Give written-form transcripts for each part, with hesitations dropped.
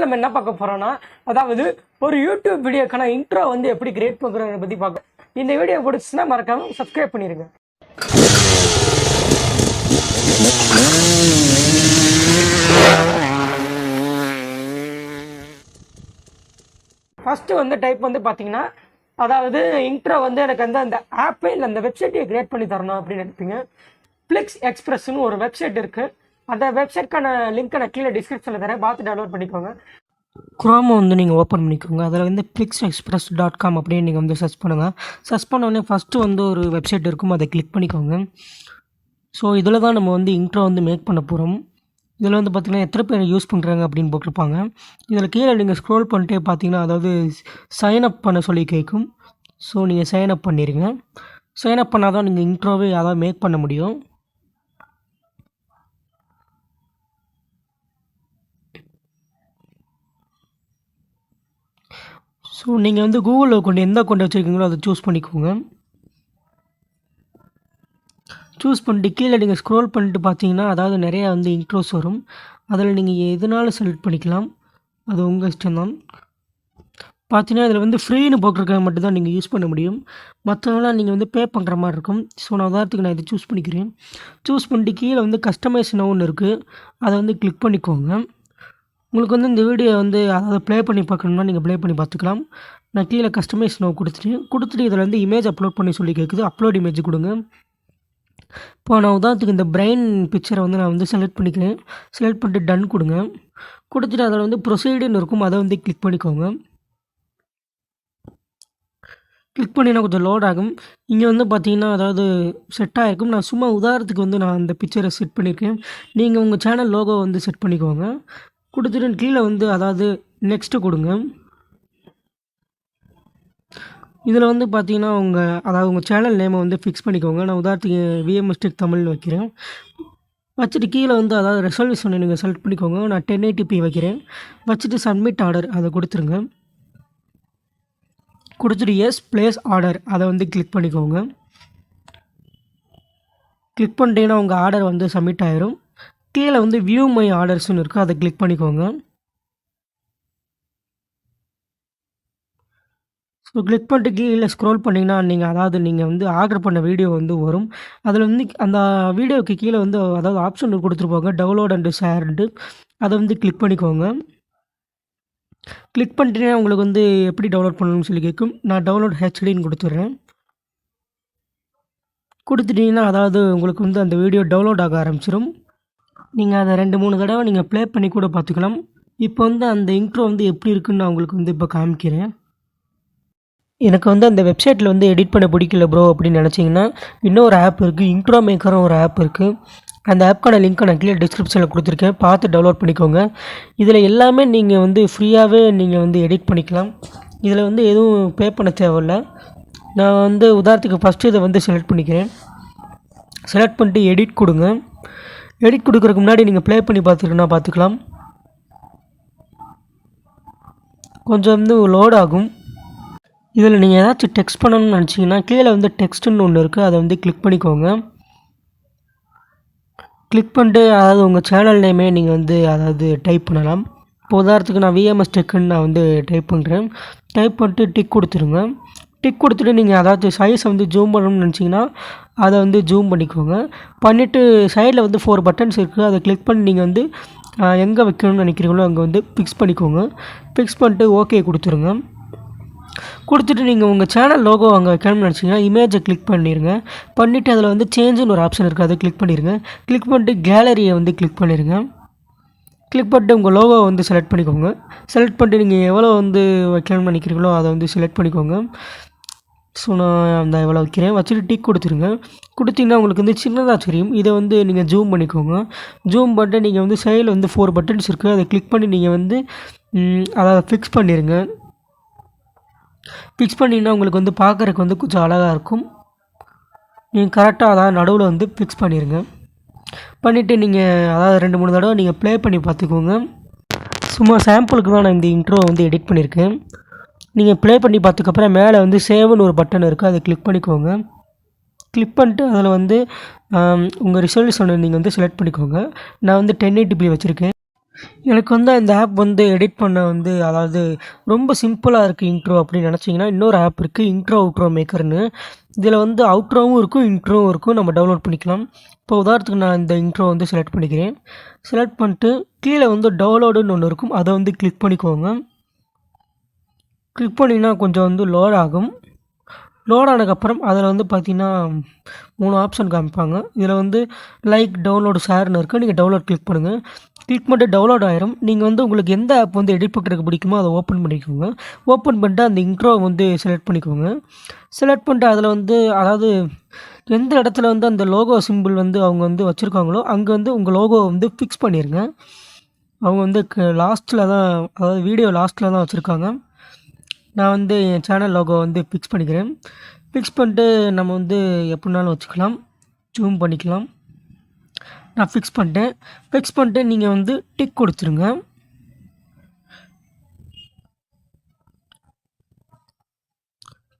நம்ம என்ன பார்க்க போறோம்னா, அதாவது ஒரு யூடியூப் வீடியோக்கான இன்ட்ரோ வந்து எப்படி கிரியேட் பண்ணுறத பற்றி பார்க்க. இந்த வீடியோ பிடிச்சுன்னா மறக்காம சப்ஸ்கிரைப் பண்ணிடுங்க. ஃபஸ்ட்டு வந்து டைப் வந்து பார்த்தீங்கன்னா, அதாவது இன்ட்ரோ வந்து எனக்கு வந்து அந்த ஆப்பே இல்லை அந்த வெப்சைட்டை கிரியேட் பண்ணி தரணும் அப்படின்னு நினைப்பீங்க. ஃப்ளிக்ஸ் எக்ஸ்பிரஸ்ன்னு ஒரு வெப்சைட் இருக்குது. அந்த வெப்சைட்க்கான லிங்க்கை நான் கீழே டிஸ்கிரிப்ஷனில் தரேன், பார்த்து டவுன்லோட் பண்ணிக்கோங்க. குரோமை வந்து நீங்கள் ஓப்பன் பண்ணிக்கோங்க. அதில் வந்து flixexpress.com அப்படின்னு நீங்கள் வந்து சர்ச் பண்ணுங்கள். சர்ச் பண்ணோடனே ஃபஸ்ட்டு வந்து ஒரு வெப்சைட் இருக்கும், அதை கிளிக் பண்ணிக்கோங்க. ஸோ இதில் தான் நம்ம வந்து இன்ட்ரோ வந்து மேக் பண்ண போகிறோம். இதில் வந்து பார்த்திங்கன்னா எத்தனை பேர் யூஸ் பண்ணுறாங்க அப்படின்னு போட்டிருப்பாங்க. இதில் கீழே நீங்கள் ஸ்க்ரோல் பண்ணிட்டே பார்த்தீங்கன்னா, அதாவது சைன் அப் பண்ண சொல்லி கேட்கும். ஸோ நீங்கள் சைன் அப் பண்ணிடுங்க. சைன் அப் பண்ணால் தான் நீங்கள் இன்ட்ரோவே அதாவது மேக் பண்ண முடியும். ஸோ நீங்கள் வந்து கூகுளில் அக்கௌண்ட் எந்த அக்கௌண்ட் வச்சுருக்கீங்களோ அதை சூஸ் பண்ணிக்கோங்க. சூஸ் பண்ணிட்டு கீழே நீங்கள் ஸ்க்ரோல் பண்ணிட்டு பார்த்தீங்கன்னா, அதாவது நிறையா வந்து இன்ட்ரோஸ் வரும். அதில் நீங்கள் எதுனாலும் செலக்ட் பண்ணிக்கலாம், அது உங்கள் இஷ்டம்தான். பார்த்தீங்கன்னா இதில் வந்து ஃப்ரீன்னு போட்டிருக்க மட்டும்தான் நீங்கள் யூஸ் பண்ண முடியும். மற்றவங்களாம் நீங்கள் வந்து பே பண்ணுற மாதிரி இருக்கும். ஸோ நான் உதாரணத்துக்கு நான் இதை சூஸ் பண்ணிக்கிறேன். சூஸ் பண்ணிட்டு கீழே வந்து கஸ்டமைஸ்னு ஒன்று இருக்குது, அதை வந்து கிளிக் பண்ணிக்கோங்க. உங்களுக்கு வந்து இந்த வீடியோ வந்து அதாவது ப்ளே பண்ணி பார்க்கணுன்னா நீங்கள் ப்ளே பண்ணி பார்த்துக்கலாம். நான் கீழே கஸ்டமைஸ் நோ கொடுத்துட்டு இதில் வந்து இமேஜ் அப்லோட் பண்ணி சொல்லி கேட்குது. அப்லோட் இமேஜ் கொடுங்க. இப்போ நான் உதாரணத்துக்கு இந்த பிரெயின் பிக்சரை வந்து நான் வந்து செலக்ட் பண்ணிக்கிறேன். செலக்ட் பண்ணிட்டு டன் கொடுங்க. கொடுத்துட்டு அதில் வந்து ப்ரொசீடுன்னு இருக்கும், அதை வந்து கிளிக் பண்ணிக்கோங்க. கிளிக் பண்ணினா கொஞ்சம் லோட் ஆகும். இங்கே வந்து பார்த்தீங்கன்னா அதாவது செட் ஆகிருக்கும். நான் சும்மா உதாரணத்துக்கு வந்து நான் அந்த பிக்சரை செட் பண்ணியிருக்கேன். நீங்கள் உங்கள் சேனல் லோகோ வந்து செட் பண்ணிக்கோங்க. கொடுத்துட்டு கீழே வந்து அதாவது நெக்ஸ்ட்டு கொடுங்க. இதில் வந்து பார்த்தீங்கன்னா அதாவது உங்கள் சேனல் நேமை வந்து ஃபிக்ஸ் பண்ணிக்கோங்க. நான் உதாரணத்துக்கு VMS Tech தமிழ்னு வைக்கிறேன். வச்சுட்டு கீழே வந்து அதாவது ரெசல்யூஷனை நீங்கள் செலக்ட் பண்ணிக்கோங்க. நான் 1080p வைக்கிறேன். வச்சுட்டு சப்மிட் ஆர்டர் அதை கொடுத்துருங்க. கொடுத்துட்டு எஸ் ப்ளேஸ் ஆர்டர் அதை வந்து கிளிக் பண்ணிக்கோங்க. கிளிக் பண்ணிட்டீங்கன்னா உங்கள் ஆர்டர் வந்து சப்மிட் ஆயிரும். கீழே வந்து வியூ மை ஆர்டர்ஸ்னு இருக்குது, அதை கிளிக் பண்ணிக்கோங்க. ஸோ கிளிக் பண்ணிட்டு கீழே ஸ்க்ரோல் பண்ணிங்கன்னா நீங்கள் வந்து ஆர்டர் பண்ண வீடியோ வந்து வரும். அதில் வந்து அந்த வீடியோவுக்கு கீழே வந்து அதாவது ஆப்ஷன் கொடுத்துருப்பாங்க டவுன்லோட் அண்டு ஷேர்ன்ட்டு, அதை வந்து கிளிக் பண்ணிக்கோங்க. கிளிக் பண்ணிட்டீங்கன்னா உங்களுக்கு வந்து எப்படி டவுன்லோட் பண்ணணும்னு சொல்லி கேட்கும். நான் டவுன்லோட் ஹெச்டின்னு கொடுத்துட்றேன். கொடுத்துட்டிங்கன்னா அதாவது உங்களுக்கு வந்து அந்த வீடியோ டவுன்லோட் ஆக ஆரம்பிச்சிடும். நீங்கள் அதை 2-3 தடவை நீங்கள் ப்ளே பண்ணி கூட பார்த்துக்கலாம். இப்போ வந்து அந்த இன்ட்ரோ வந்து எப்படி இருக்குன்னு நான் உங்களுக்கு வந்து இப்போ காமிக்கிறேன். எனக்கு வந்து அந்த வெப்சைட்டில் வந்து எடிட் பண்ண பிடிக்கல ப்ரோ அப்படின்னு நினச்சிங்கன்னா, இன்னொரு ஆப் இருக்குது, இன்ட்ரோ மேக்கரும் ஒரு ஆப் இருக்குது. அந்த ஆப்க்கான லிங்க்கை நான் கீழே டிஸ்கிரிப்ஷனில் கொடுத்துருக்கேன், பார்த்து டவுன்லோட் பண்ணிக்கோங்க. இதில் எல்லாமே நீங்கள் வந்து ஃப்ரீயாகவே நீங்கள் வந்து எடிட் பண்ணிக்கலாம். இதில் வந்து எதுவும் பே பண்ண தேவையில்ல. நான் வந்து உதாரணத்துக்கு ஃபஸ்ட்டு இதை வந்து செலக்ட் பண்ணிக்கிறேன். செலக்ட் பண்ணிட்டு எடிட் கொடுங்க. எடிட் கொடுக்குறதுக்கு முன்னாடி நீங்கள் ப்ளே பண்ணி பார்த்துக்கலாம். கொஞ்சம் வந்து லோட் ஆகும். இதில் நீங்கள் ஏதாச்சும் டெக்ஸ்ட் பண்ணணும்னு நினச்சிங்கன்னா கீழே வந்து டெக்ஸ்ட்டுன்னு ஒன்று இருக்குது, அதை வந்து கிளிக் பண்ணிக்கோங்க. கிளிக் பண்ணிட்டு அதாவது உங்கள் சேனல் நேமே நீங்கள் வந்து அதாவது டைப் பண்ணலாம். இப்போ உதாரணத்துக்கு நான் VMS Techன்னு நான் வந்து டைப் பண்ணுறேன். டைப் பண்ணிட்டு டிக் கொடுத்துருங்க. டிக் கொடுத்துட்டு நீங்கள் அதாவது சைஸை வந்து ஜூம் பண்ணணும்னு நினச்சிங்கன்னா அதை வந்து ஜூம் பண்ணிக்கோங்க. பண்ணிவிட்டு சைடில் வந்து 4 பட்டன்ஸ் இருக்குது, அதை கிளிக் பண்ணி நீங்கள் வந்து எங்கே வைக்கணும்னு நினைக்கிறீங்களோ அங்கே வந்து ஃபிக்ஸ் பண்ணிக்கோங்க. ஃபிக்ஸ் பண்ணிட்டு ஓகே கொடுத்துருங்க. கொடுத்துட்டு நீங்கள் உங்கள் சேனல் லோகோ அங்கே வைக்கணும்னு நினச்சிங்கன்னா இமேஜை கிளிக் பண்ணிடுங்க. பண்ணிவிட்டு அதில் வந்து சேஞ்சுன்னு ஒரு ஆப்ஷன் இருக்குது, அதை கிளிக் பண்ணிடுங்க. கிளிக் பண்ணிட்டு கேலரியை வந்து கிளிக் பண்ணிடுங்க. கிளிக் பண்ணிட்டு உங்கள் லோகோ வந்து செலக்ட் பண்ணிக்கோங்க. செலக்ட் பண்ணிட்டு நீங்கள் எவ்வளோ வந்து வைக்கணும்னு நினைக்கிறீங்களோ அதை வந்து செலக்ட் பண்ணிக்கோங்க. ஸோ நான் அந்த எவ்வளோ வைக்கிறேன் வச்சுட்டு டிக் கொடுத்துருங்க. கொடுத்தீங்கன்னா உங்களுக்கு வந்து சின்னதாக தெரியும். இதை வந்து நீங்கள் ஜூம் பண்ணிக்கோங்க. ஜூம் பண்ணிட்டு நீங்கள் வந்து சைடில் வந்து 4 பட்டன்ஸ் இருக்குது, அதை கிளிக் பண்ணி நீங்கள் வந்து அதை ஃபிக்ஸ் பண்ணிடுங்க. ஃபிக்ஸ் பண்ணிங்கன்னா உங்களுக்கு வந்து பார்க்குறதுக்கு வந்து கொஞ்சம் அழகாக இருக்கும். நீங்கள் கரெக்டாக அதாவது நடுவில் வந்து ஃபிக்ஸ் பண்ணிடுங்க. பண்ணிவிட்டு நீங்கள் அதாவது 2-3 தடவை நீங்கள் ப்ளே பண்ணி பார்த்துக்கோங்க. சும்மா சாம்பிளுக்கு தான் நான் இந்த இன்ட்ரோ வந்து எடிட் பண்ணியிருக்கேன். நீங்கள் ப்ளே பண்ணி பார்த்துக்கப்புறம் மேலே வந்து சேவ்னு ஒரு பட்டன் இருக்குது, அதை கிளிக் பண்ணிக்கோங்க. கிளிக் பண்ணிட்டு அதில் வந்து உங்கள் ரிசல்யூஷனை நீங்கள் வந்து செலக்ட் பண்ணிக்கோங்க. நான் வந்து 1080p வச்சுருக்கேன். எனக்கு வந்து இந்த ஆப் வந்து எடிட் பண்ண வந்து அதாவது ரொம்ப சிம்பிளாக இருக்குது இன்ட்ரோ அப்படின்னு நினச்சிங்கன்னா இன்னொரு ஆப் இருக்குது இன்ட்ரோ அவுட்ரோ மேக்கர்னு. இதில் வந்து அவுட்ரோவும் இருக்கும் இன்ட்ரோவும் இருக்கும், நம்ம டவுன்லோட் பண்ணிக்கலாம். இப்போ உதாரணத்துக்கு நான் இந்த இன்ட்ரோ வந்து செலக்ட் பண்ணிக்கிறேன். செலக்ட் பண்ணிட்டு கீழே வந்து டவுன்லோடுன்னு ஒன்று இருக்கும், அதை வந்து கிளிக் பண்ணிக்கோங்க. கிளிக் பண்ணிங்கன்னா கொஞ்சம் வந்து லோட் ஆகும். லோட் ஆனதுக்கப்புறம் அதில் வந்து பார்த்தீங்கன்னா 3 ஆப்ஷன் காமிப்பாங்க. இதில் வந்து லைக், டவுன்லோடு, ஷேர்னு இருக்குது. நீங்கள் டவுன்லோட் கிளிக் பண்ணுங்கள். கிளிக் பண்ணிட்டு டவுன்லோட் ஆயிரும். நீங்கள் வந்து உங்களுக்கு எந்த ஆப் வந்து எடிட் பண்ணுறதுக்கு பிடிக்குமோ அதை ஓப்பன் பண்ணிக்கோங்க. ஓப்பன் பண்ணிட்டு அந்த இன்ட்ரோ வந்து செலக்ட் பண்ணிக்கோங்க. செலக்ட் பண்ணிட்டு அதில் வந்து அதாவது எந்த இடத்துல வந்து அந்த லோகோ சிம்பிள் வந்து அவங்க வந்து வச்சுருக்காங்களோ அங்கே வந்து உங்கள் லோகோ வந்து ஃபிக்ஸ் பண்ணிடுங்க. அவங்க வந்து லாஸ்ட்டில் தான், அதாவது வீடியோ லாஸ்ட்டில் தான் வச்சுருக்காங்க. நான் வந்து என் சேனல் லோகோ வந்து ஃபிக்ஸ் பண்ணிக்கிறேன். ஃபிக்ஸ் பண்ணிட்டு நம்ம வந்து எப்படினாலும் வச்சுக்கலாம், ஜூம் பண்ணிக்கலாம். நான் ஃபிக்ஸ் பண்ணிட்டேன். ஃபிக்ஸ் பண்ணிட்டு நீங்கள் வந்து டிக் கொடுத்துருங்க.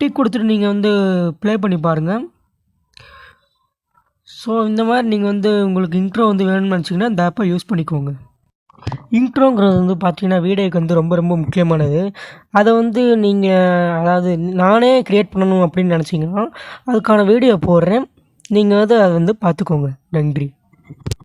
டிக் கொடுத்துட்டு நீங்கள் வந்து ப்ளே பண்ணி பாருங்கள். ஸோ இந்த மாதிரி நீங்கள் வந்து உங்களுக்கு இன்ட்ரோ வந்து வேணும்னு நினச்சிங்கன்னா இந்த ஆப்பை யூஸ் பண்ணிக்கோங்க. இன்ட்ரோங்கிறது வந்து பார்த்தீங்கன்னா வீடியோக்கு வந்து ரொம்ப ரொம்ப முக்கியமானது. அதை வந்து நீங்கள் அதாவது நானே க்ரியேட் பண்ணணும் அப்படின்னு நினச்சிங்கன்னா அதுக்கான வீடியோ போடுறேன். நீங்கள் வந்து அதை வந்து பார்த்துக்கோங்க. நன்றி.